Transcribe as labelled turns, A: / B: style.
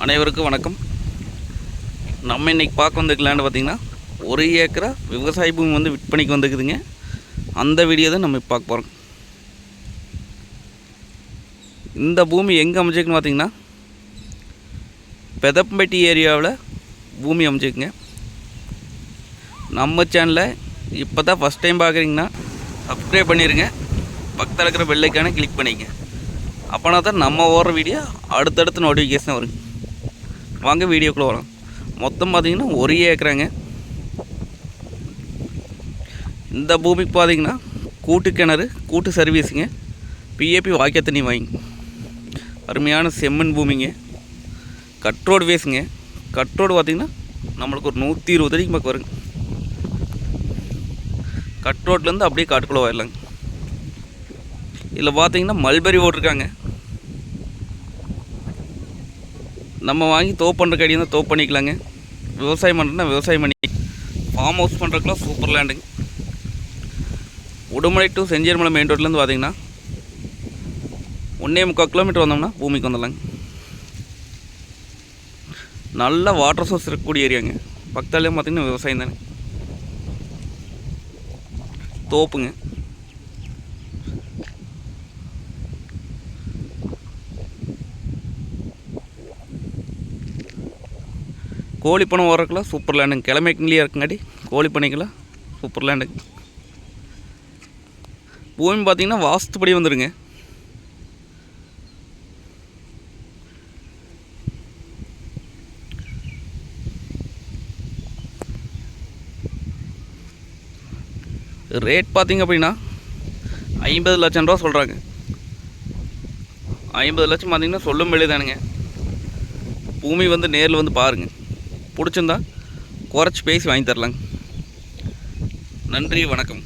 A: அனைவருக்கும் வணக்கம். நம்ம இன்றைக்கி பார்க்க வந்திருக்க லேண்டு பார்த்திங்கன்னா 1 ஏக்கரா விவசாய பூமி வந்து விற்பனைக்கு வந்துக்குதுங்க. அந்த வீடியோ தான் நம்ம பார்க்க போகிறோம். இந்த பூமி எங்கே அமைச்சிருக்குன்னு பார்த்திங்கன்னா பெதப்பம்பட்டி ஏரியாவில் பூமி அமைச்சிருக்குங்க. நம்ம சேனலை இப்போ தான் ஃபஸ்ட் டைம் பார்க்குறீங்கன்னா சப்ஸ்கிரைப் பண்ணிடுங்க. பக்கத்தில் இருக்கிற பெல் ஐக்கானை கிளிக் பண்ணிங்க. அப்போனா தான் நம்ம ஓடுற வீடியோ அடுத்தடுத்து நோட்டிஃபிகேஷன் வருங்க. வாங்க வீடியோக்குள்ளே வரோம். மொத்தம் பார்த்திங்கன்னா 1 ஏக்கராங்க. இந்த பூமிக்கு பார்த்திங்கன்னா கூட்டு கிணறு, கூட்டு சர்வீஸுங்க, பிஏபி வாய்க்கால் தண்ணி வாங்கி அருமையான செம்மண் பூமிங்க. கட்ரோடு வேஸுங்க. கட்ரோடு பார்த்திங்கன்னா நம்மளுக்கு ஒரு 120 அடிக்கு பக்கம் வருங்க. கட்ரோட்லேருந்து அப்படியே காட்டுக்குள்ளே வரலாங்க. இதில் பார்த்திங்கன்னா மல்பெரி ஓட்டிருக்காங்க. நம்ம வாங்கி தோப்பு பண்ணுற கடி தான் தோப்பு பண்ணிக்கலாங்க. விவசாயம் பண்ணுறதுனா விவசாயம் பண்ணி ஃபார்ம் ஹவுஸ் பண்ணுறதுக்குலாம் சூப்பர் லேண்டுங்க. உடுமலை டு செஞ்சேரிமலை மெயின் ரோட்லேருந்து பார்த்திங்கன்னா 1.25 கிலோமீட்டர் வந்தோம்னா பூமிக்கு வந்துடலாங்க. நல்ல வாட்டர் சோர்ஸ் இருக்கக்கூடிய ஏரியாங்க. பக்கத்தாலேயும் பார்த்திங்கன்னா விவசாயம் தானே, தோப்புங்க. கோழி பண்ணை ஓடுறதுக்குலாம் சூப்பர் லேண்டுங்க. கிழமைக்குள்ளேயே இருக்குங்காட்டி கோழி பண்ணைக்கெல்லாம் சூப்பர் லேண்டுங்க. பூமி பார்த்திங்கன்னா வாஸ்துப்படி வந்துடுங்க. ரேட் பார்த்திங்க அப்படின்னா 50 லட்சம் ரூபா சொல்கிறாங்க. 50 லட்சம் பார்த்திங்கன்னா சொல்லும் வெளியே தானுங்க. பூமி வந்து நேரில் வந்து பாருங்கள். பிடிச்சிருந்தா குறைச்சி பேசி வாங்கி தரலாங்க. நன்றி, வணக்கம்.